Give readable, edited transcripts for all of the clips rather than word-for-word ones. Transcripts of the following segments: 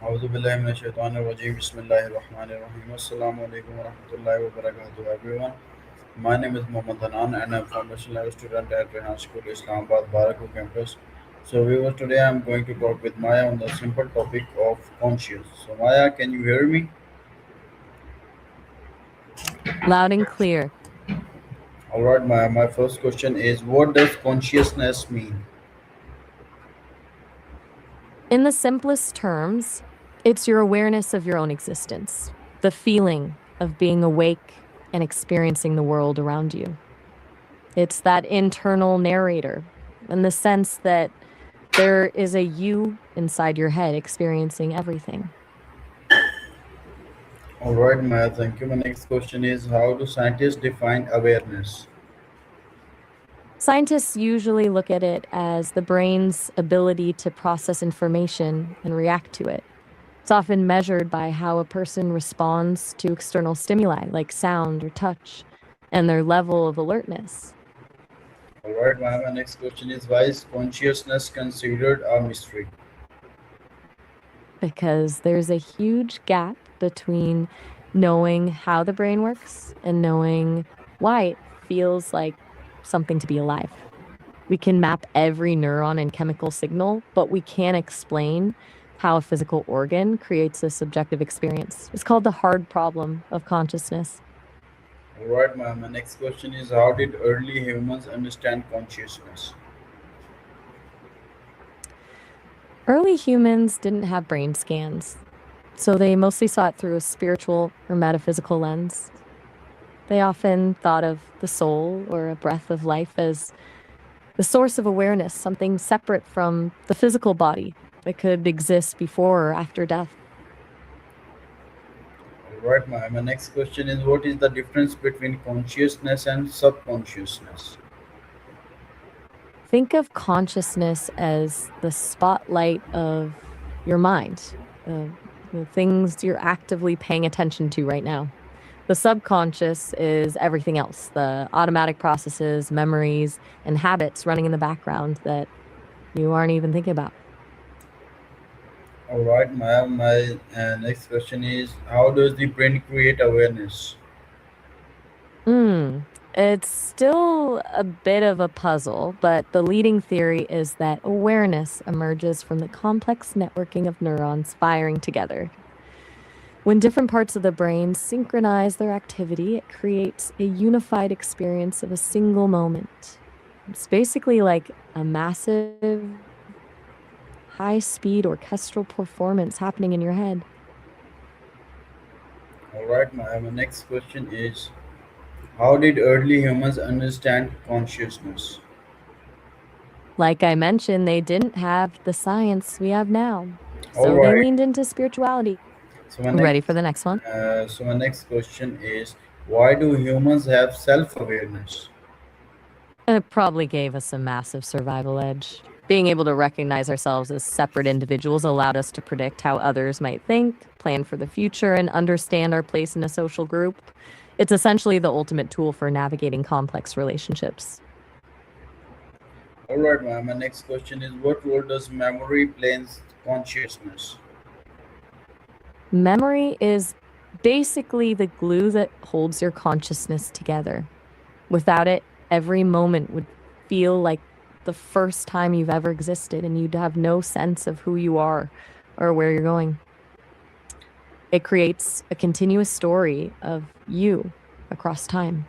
أعوذ بالله من الشيطان الرجيم بسم الله الرحمن الرحيم السلام عليكم ورحمة الله وبركاته everyone. My name is Mohammad Hanan and I'm foundation level student at Rehan School Islamabad Baraku campus. So viewers, today I'm going to talk with Maya on the simple topic of conscious. So Maya, can you hear me? Loud and clear. Alright Maya, my first question is what does consciousness mean? In the simplest terms, it's your awareness of your own existence, the feeling of being awake and experiencing the world around you. It's that internal narrator, in the sense that there is a you inside your head experiencing everything. Alright Maya, thank you. My next question is how do scientists define awareness? Scientists usually look at it as the brain's ability to process information and react to it. It's often measured by how a person responds to external stimuli like sound or touch and their level of alertness. Alright Maya, my next question is why is consciousness considered a mystery? Because there's a huge gap between knowing how the brain works and knowing why it feels like something to be alive. We can map every neuron and chemical signal, but we can't explain how a physical organ creates a subjective experience. It's called the hard problem of consciousness. Alright, ma'am. My next question is how did early humans understand consciousness? Early humans didn't have brain scans, so they mostly saw it through a spiritual or metaphysical lens. They often thought of the soul or a breath of life as the source of awareness, something separate from the physical body that could exist before or after death. Alright, ma'am. My next question is what is the difference between consciousness and subconsciousness? Think of consciousness as the spotlight of your mind, the things you're actively paying attention to right now. The subconscious is everything else, the automatic processes, memories, and habits running in the background that you aren't even thinking about. Alright, ma'am. My next question is how does the brain create awareness? It's still a bit of a puzzle, but the leading theory is that awareness emerges from the complex networking of neurons firing together. When different parts of the brain synchronize their activity, it creates a unified experience of a single moment. It's basically like a massive, high-speed orchestral performance happening in your head. Alright, ma'am. My next question is how did early humans understand consciousness? Like I mentioned, they didn't have the science we have now, so they Alright. leaned into spirituality. So my Ready for next the next one? so my next question is why do humans have self-awareness? It probably gave us a massive survival edge. Being able to recognize ourselves as separate individuals allowed us to predict how others might think, plan for the future, and understand our place in a social group. It's essentially the ultimate tool for navigating complex relationships. Alright, ma'am. My next question is what role does memory play in consciousness? Memory is basically the glue that holds your consciousness together. Without it, every moment would feel like the first time you've ever existed, and you'd have no sense of who you are or where you're going. It creates a continuous story of you across time.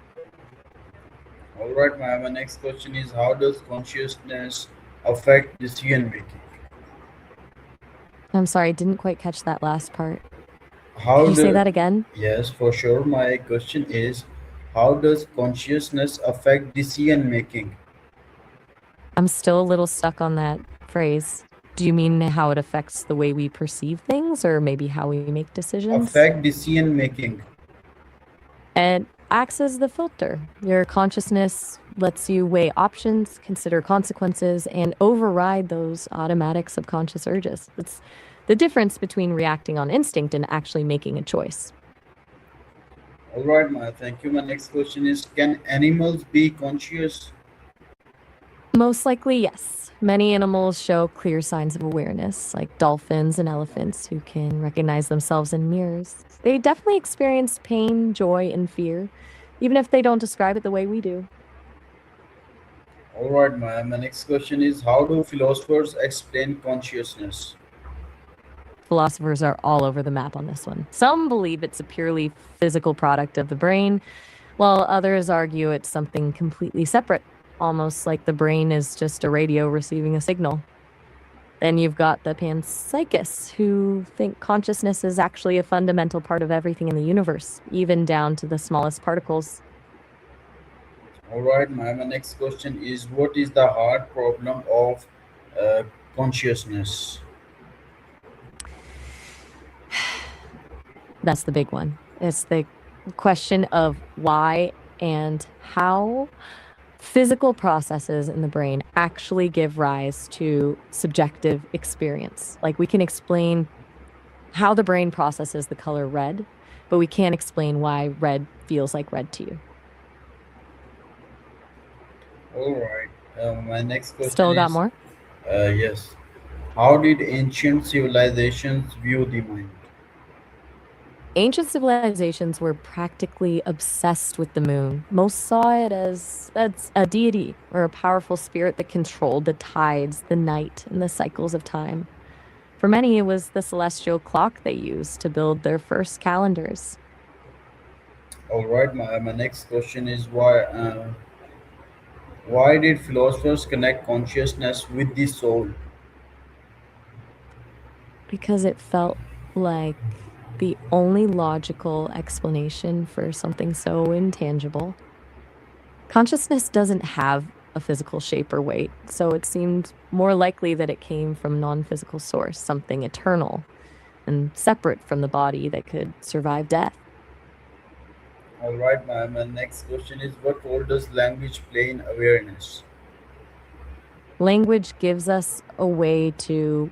Alright, ma'am. My next question is how does consciousness affect decision making? I'm sorry, I didn't quite catch that last part. How Could you say do that again? Yes, for sure. My question is how does consciousness affect decision making? I'm still a little stuck on that phrase. Do you mean how it affects the way we perceive things, or maybe how we make decisions? Affect decision making. It acts as the filter. Your consciousness lets you weigh options, consider consequences, and override those automatic subconscious urges. It's the difference between reacting on instinct and actually making a choice. Alright, ma. Thank you. My next question is can animals be conscious? Most likely, yes. Many animals show clear signs of awareness, like dolphins and elephants who can recognize themselves in mirrors. They definitely experience pain, joy, and fear, even if they don't describe it the way we do. All right, ma'am. My next question is, how do philosophers explain consciousness? Philosophers are all over the map on this one. Some believe it's a purely physical product of the brain, while others argue it's something completely separate, almost like the brain is just a radio receiving a signal. Then you've got the panpsychists who think consciousness is actually a fundamental part of everything in the universe, even down to the smallest particles. All right, ma'am. My next question is, what is the hard problem of uh, consciousness? That's the big one. It's the question of why and how physical processes in the brain actually give rise to subjective experience. Like we can explain how the brain processes the color red, but we can't explain why red feels like red to you. All right. My next question Still got is, more? yes. How did ancient civilizations view the mind? Ancient civilizations were practically obsessed with the moon. Most saw it as a deity or a powerful spirit that controlled the tides, the night, and the cycles of time. For many, it was the celestial clock they used to build their first calendars. All right. My next question is, why did philosophers connect consciousness with the soul? Because it felt like the only logical explanation for something so intangible. Consciousness doesn't have a physical shape or weight, so it seemed more likely that it came from non-physical source, something eternal and separate from the body that could survive death. All right, my next question is, what role does language play in awareness? Language gives us a way to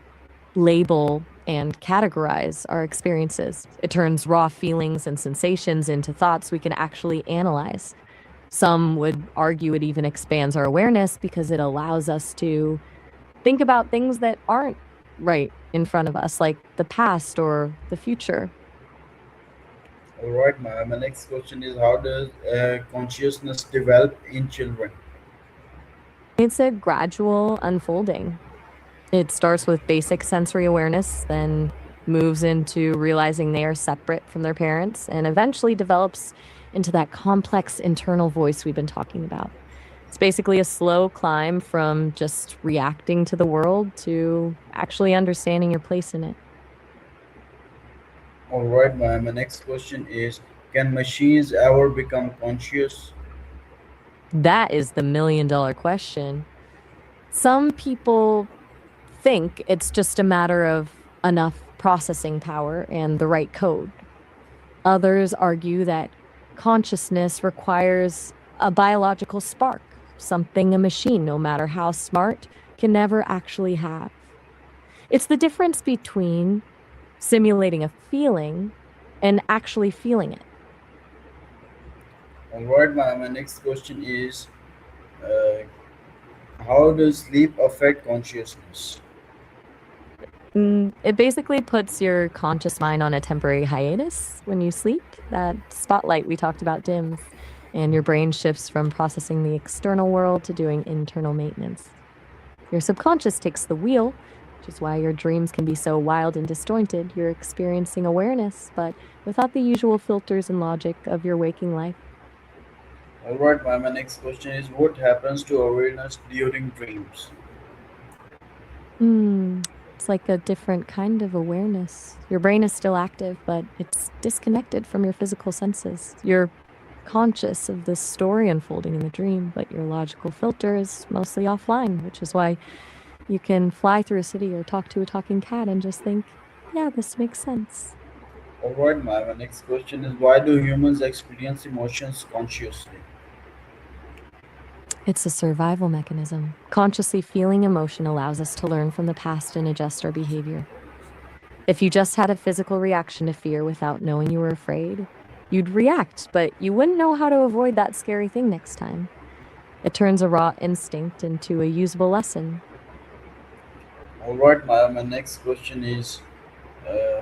label and categorize our experiences. It turns raw feelings and sensations into thoughts we can actually analyze. Some would argue it even expands our awareness because it allows us to think about things that aren't right in front of us, like the past or the future. All right, my next question is, how does consciousness develop in children? It's a gradual unfolding. It starts with basic sensory awareness, then moves into realizing they are separate from their parents, and eventually develops into that complex internal voice we've been talking about. It's basically a slow climb from just reacting to the world to actually understanding your place in it. All right, my next question is, can machines ever become conscious? That is the $1 million question. Some people think it's just a matter of enough processing power and the right code. Others argue that consciousness requires a biological spark, something a machine, no matter how smart, can never actually have. It's the difference between simulating a feeling and actually feeling it. All right, my next question is, uh, how does sleep affect consciousness? It basically puts your conscious mind on a temporary hiatus when you sleep. That spotlight we talked about dims, and your brain shifts from processing the external world to doing internal maintenance. Your subconscious takes the wheel, which is why your dreams can be so wild and disjointed. You're experiencing awareness, but without the usual filters and logic of your waking life. All right, my next question is, what happens to awareness during dreams? Hmm, it's like a different kind of awareness. Your brain is still active, but it's disconnected from your physical senses. You're conscious of the story unfolding in the dream, but your logical filter is mostly offline, which is why you can fly through a city or talk to a talking cat and just think, yeah, this makes sense. All right, my next question is, why do humans experience emotions consciously? It's a survival mechanism. Consciously feeling emotion allows us to learn from the past and adjust our behavior. If you just had a physical reaction to fear without knowing you were afraid, you'd react, but you wouldn't know how to avoid that scary thing next time. It turns a raw instinct into a usable lesson. All right, Maya. My next question is,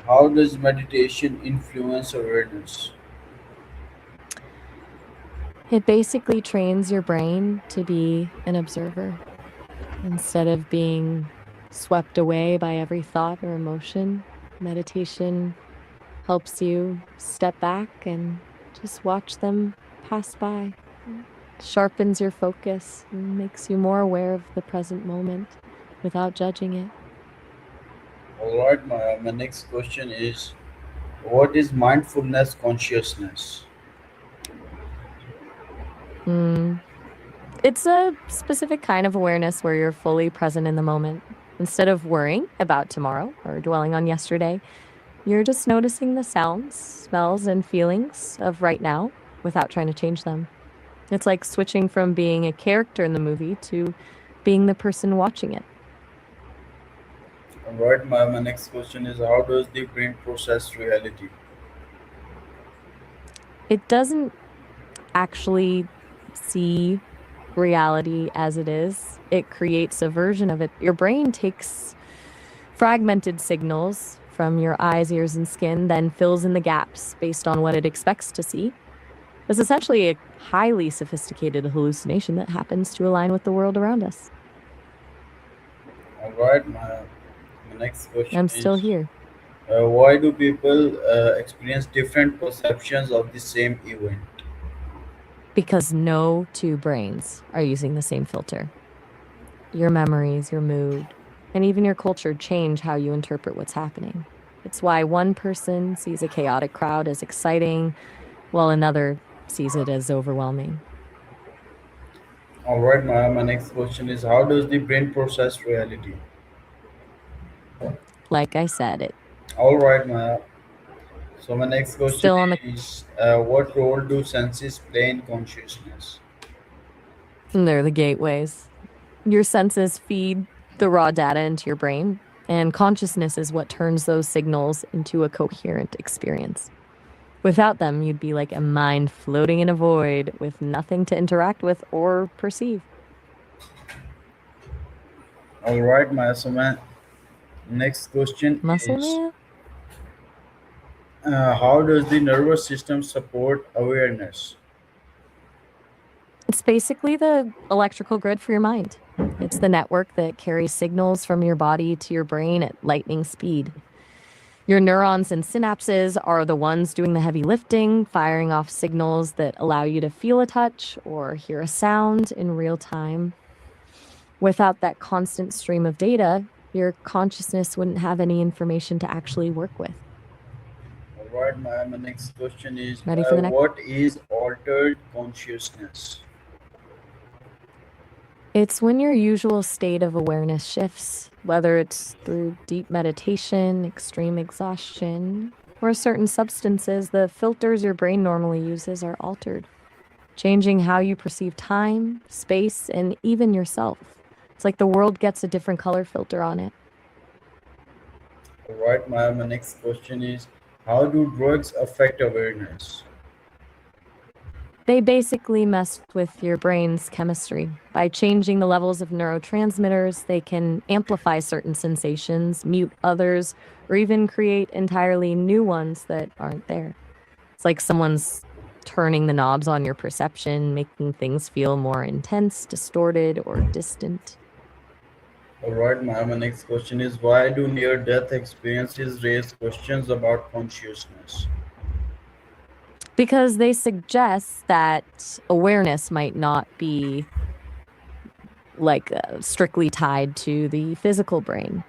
how does meditation influence awareness? It basically trains your brain to be an observer instead of being swept away by every thought or emotion. Meditation helps you step back and just watch them pass by. Sharpens your focus and makes you more aware of the present moment without judging it. All right, Maya. My next question is, what is mindfulness consciousness? Mm. It's a specific kind of awareness where you're fully present in the moment. Instead of worrying about tomorrow or dwelling on yesterday, you're just noticing the sounds, smells, and feelings of right now without trying to change them. It's like switching from being a character in the movie to being the person watching it. All right, Maya. My next question is, how does the brain process reality? It doesn't actually see reality as it is, it creates a version of it. Your brain takes fragmented signals from your eyes, ears, and skin, then fills in the gaps based on what it expects to see. It's essentially a highly sophisticated hallucination that happens to align with the world around us. All right, my next question I'm still is, here why do people experience different perceptions of the same event? because no two brains are using the same filter. Your memories, your mood, and even your culture change how you interpret what's happening. It's why one person sees a chaotic crowd as exciting, while another sees it as overwhelming. All right, my next question is, how does the brain process reality? Like I said, it's All right, Maya. So my next question still on the is, what role do senses play in consciousness? they're the gateways. Your senses feed the raw data into your brain, and consciousness is what turns those signals into a coherent experience. Without them, you'd be like a mind floating in a void with nothing to interact with or perceive. All right, Maya. So my next question Muscle is, man? how does the nervous system support awareness? It's basically the electrical grid for your mind. It's the network that carries signals from your body to your brain at lightning speed. Your neurons and synapses are the ones doing the heavy lifting, firing off signals that allow you to feel a touch or hear a sound in real time. Without that constant stream of data, your consciousness wouldn't have any information to actually work with. All right, my next question is, Ready for the next? what is altered consciousness? It's when your usual state of awareness shifts, whether it's through deep meditation, extreme exhaustion, or certain substances, the filters your brain normally uses are altered, changing how you perceive time, space, and even yourself. It's like the world gets a different color filter on it. All right, my next question is, how do drugs affect awareness? They basically mess with your brain's chemistry. By changing the levels of neurotransmitters, they can amplify certain sensations, mute others, or even create entirely new ones that aren't there. It's like someone's turning the knobs on your perception, making things feel more intense, distorted, or distant. All right, my next question is, why do near-death experiences raise questions about consciousness? Because they suggest that awareness might not be like strictly tied to the physical brain.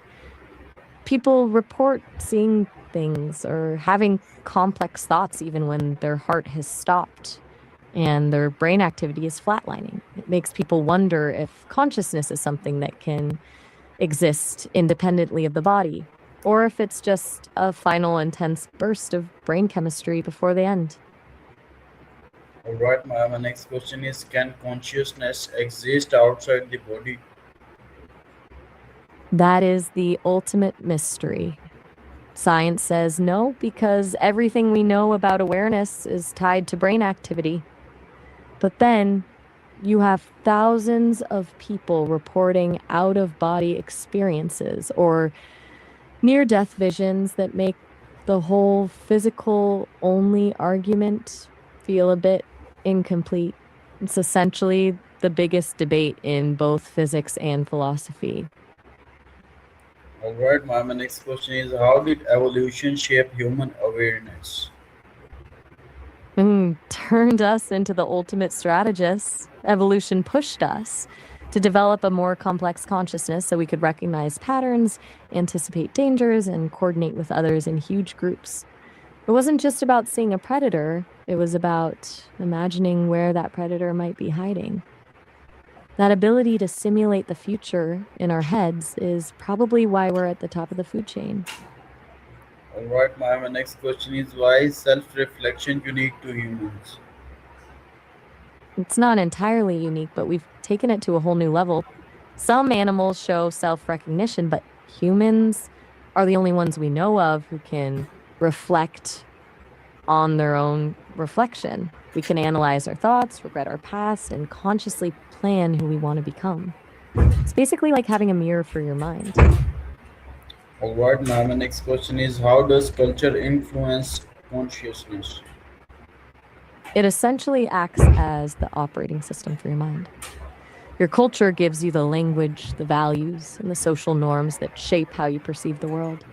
People report seeing things or having complex thoughts even when their heart has stopped and their brain activity is flatlining. It makes people wonder if consciousness is something that can exist independently of the body, or if it's just a final intense burst of brain chemistry before the end. All right, my next question is, can consciousness exist outside the body? That is the ultimate mystery. Science says no, because everything we know about awareness is tied to brain activity. But then You have thousands of people reporting out-of-body experiences or near-death visions that make the whole physical-only argument feel a bit incomplete. It's essentially the biggest debate in both physics and philosophy. All right, my next question is how did evolution shape human awareness? Turned us into the ultimate strategists. Evolution pushed us to develop a more complex consciousness so we could recognize patterns, anticipate dangers, and coordinate with others in huge groups. It wasn't just about seeing a predator, it was about imagining where that predator might be hiding. That ability to simulate the future in our heads is probably why we're at the top of the food chain. All right, my next question is why is self-reflection unique to humans? It's not entirely unique, but we've taken it to a whole new level. Some animals show self-recognition, but humans are the only ones we know of who can reflect on their own reflection. We can analyze our thoughts, regret our past, and consciously plan who we want to become. It's basically like having a mirror for your mind. All right, my next question is how does culture influence consciousness? It essentially acts as the operating system for your mind. Your culture gives you the language, the values, and the social norms that shape how you perceive the world.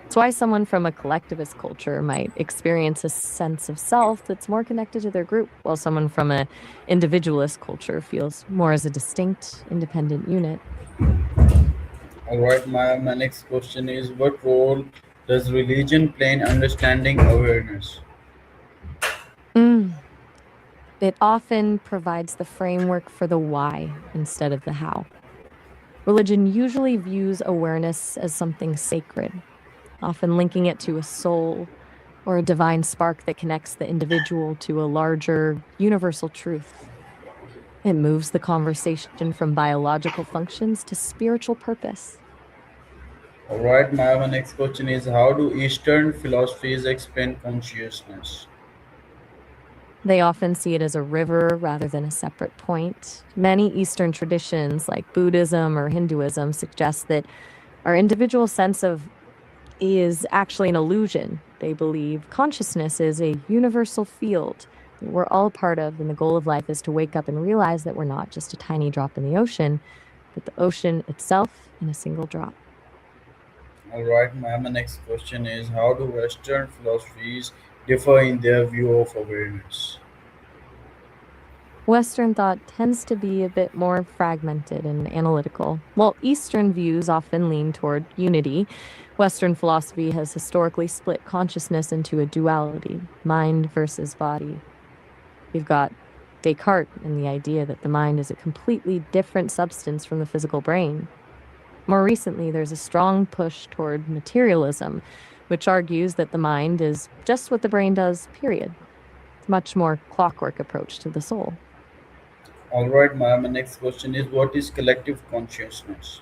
It's why someone from a collectivist culture might experience a sense of self that's more connected to their group, while someone from an individualist culture feels more as a distinct, independent unit. All right, my next question is what role does religion play in understanding awareness? Mm. It often provides the framework for the why instead of the how. Religion usually views awareness as something sacred, often linking it to a soul or a divine spark that connects the individual to a larger, universal truth. It moves the conversation from biological functions to spiritual purpose. All right, my next question is how do Eastern philosophies explain consciousness? They often see it as a river rather than a separate point. Many Eastern traditions, like Buddhism or Hinduism, suggest that our individual sense of is actually an illusion. They believe consciousness is a universal field that we're all part of, and the goal of life is to wake up and realize that we're not just a tiny drop in the ocean, but the ocean itself in a single drop. All right, my next question is how do Western philosophies differ in their view of awareness? Western thought tends to be a bit more fragmented and analytical, while Eastern views often lean toward unity. Western philosophy has historically split consciousness into a duality, mind versus body. You've got Descartes and the idea that the mind is a completely different substance from the physical brain. More recently, there's a strong push toward materialism, which argues that the mind is just what the brain does, period. It's a much more clockwork approach to the soul. All right, my next question is what is collective consciousness?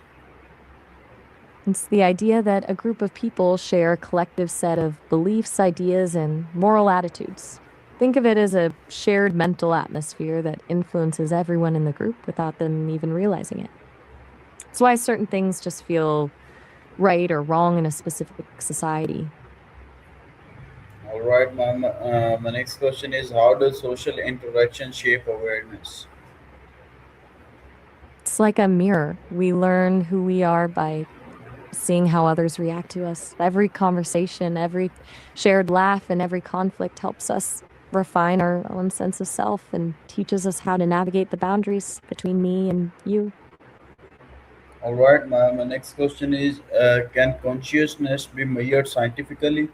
It's the idea that a group of people share a collective set of beliefs, ideas, and moral attitudes. Think of it as a shared mental atmosphere that influences everyone in the group without them even realizing it. It's why certain things just feel right or wrong in a specific society. All right, my next question is how does social interaction shape awareness? It's like a mirror. We learn who we are by seeing how others react to us. Every conversation, every shared laugh, and every conflict helps us refine our own sense of self and teaches us how to navigate the boundaries between me and you. All right, my next question is can consciousness be measured scientifically?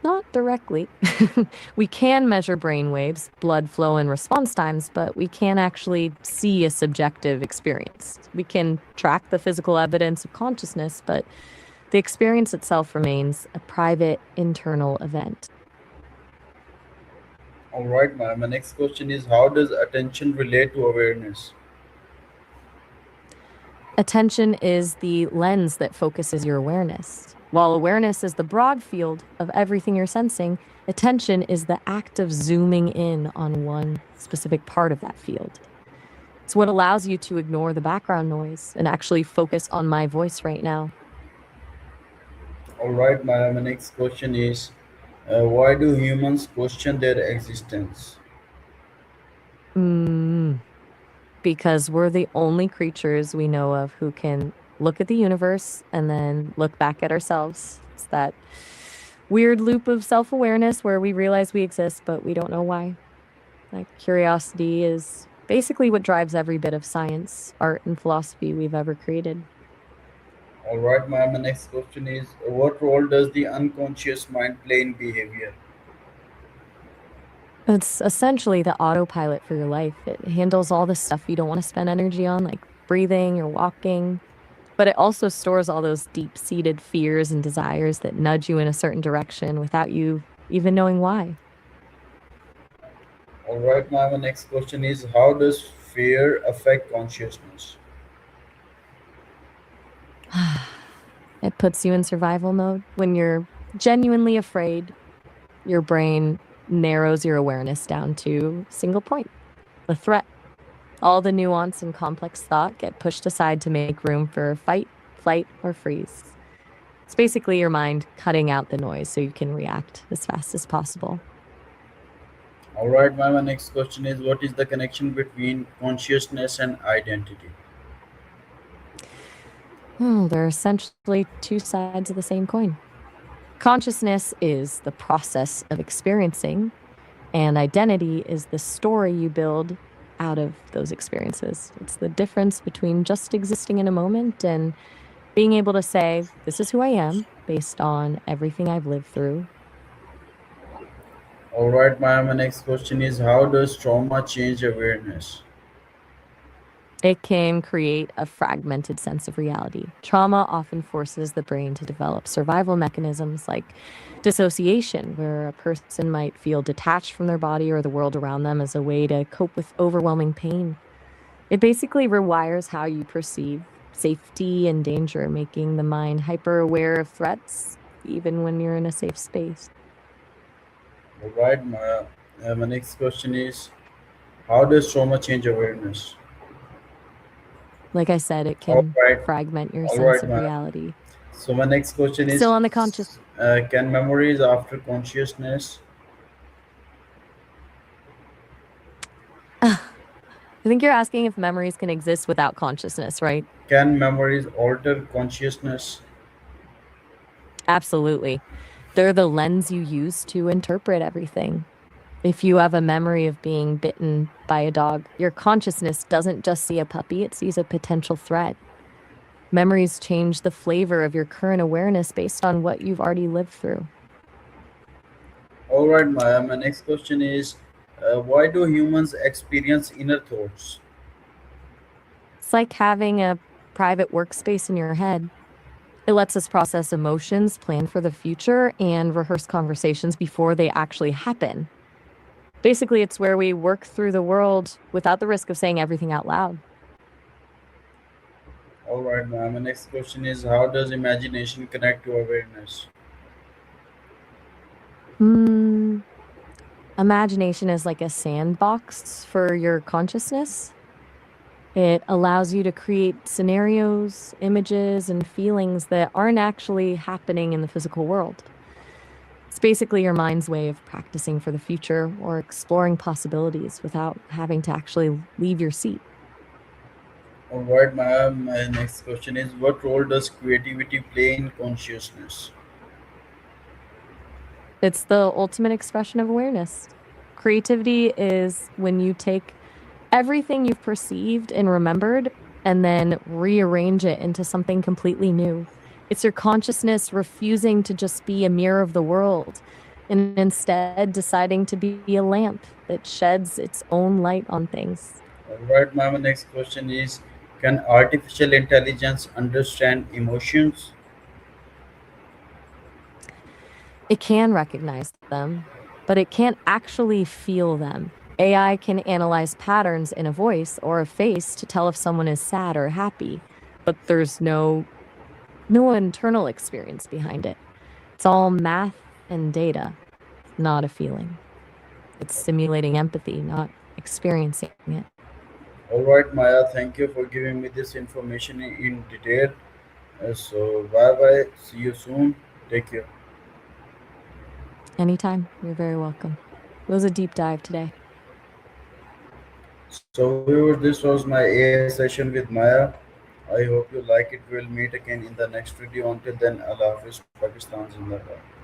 Not directly. We can measure brain waves, blood flow, and response times, but we can't actually see a subjective experience. We can track the physical evidence of consciousness, but the experience itself remains a private, internal event. All right, my next question is how does attention relate to awareness? Attention is the lens that focuses your awareness. While awareness is the broad field of everything you're sensing, attention is the act of zooming in on one specific part of that field. It's what allows you to ignore the background noise and actually focus on my voice right now. All right, my next question is why do humans question their existence? Mm, because we're the only creatures we know of who can look at the universe and then look back at ourselves. It's that weird loop of self awareness where we realize we exist, but we don't know why. Like, curiosity is basically what drives every bit of science, art, and philosophy we've ever created. All right, my next question is what role does the unconscious mind play in behavior? It's essentially the autopilot for your life. It handles all the stuff you don't want to spend energy on, like breathing or walking, but it also stores all those deep seated fears and desires that nudge you in a certain direction without you even knowing why. All right, my next question is how does fear affect consciousness? It puts you in survival mode. When you're genuinely afraid, your brain narrows your awareness down to a single point, the threat. All the nuance and complex thought get pushed aside to make room for fight, flight, or freeze. It's basically your mind cutting out the noise so you can react as fast as possible. All right, my next question is what is the connection between consciousness and identity? They're essentially two sides of the same coin. Consciousness is the process of experiencing, and identity is the story you build out of those experiences. It's the difference between just existing in a moment and being able to say, this is who I am based on everything I've lived through. All right, my next question is how does trauma change awareness? It can create a fragmented sense of reality. Trauma often forces the brain to develop survival mechanisms like dissociation, where a person might feel detached from their body or the world around them as a way to cope with overwhelming pain. It basically rewires how you perceive safety and danger, making the mind hyper aware of threats, even when you're in a safe space. All right, my next question is how does trauma change awareness? Like I said, it All can right, fragment your all sense right, of reality. so my next question Still is on the conscious. can memories after consciousness I think you're asking if memories can exist without consciousness, right? can memories alter consciousness? Absolutely. They're the lens you use to interpret everything. If you have a memory of being bitten by a dog, your consciousness doesn't just see a puppy, it sees a potential threat. Memories change the flavor of your current awareness based on what you've already lived through. All right, my next question is why do humans experience inner thoughts? It's like having a private workspace in your head. It lets us process emotions, plan for the future, and rehearse conversations before they actually happen. Basically, it's where we work through the world without the risk of saying everything out loud. All right, my next question is how does imagination connect to awareness? Hmm. Imagination is like a sandbox for your consciousness. It allows you to create scenarios, images, and feelings that aren't actually happening in the physical world. It's basically your mind's way of practicing for the future or exploring possibilities without having to actually leave your seat. All right, my next question is what role does creativity play in consciousness? It's the ultimate expression of awareness. Creativity is when you take everything you've perceived and remembered and then rearrange it into something completely new. It's your consciousness refusing to just be a mirror of the world and instead deciding to be a lamp that sheds its own light on things. All right, my next question is can artificial intelligence understand emotions? It can recognize them, but it can't actually feel them. AI can analyze patterns in a voice or a face to tell if someone is sad or happy, but there's no no internal experience behind it. It's all math and data, not a feeling. It's simulating empathy, not experiencing it. All right, Maya, thank you for giving me this information in detail. So, bye bye. See you soon. Take care. Anytime, you're very welcome. It was a deep dive today. So, viewers, this was my AI session with Maya. I hope you like it. We'll meet again in the next video. Until then, Allah Hafiz, Pakistan Zindabad.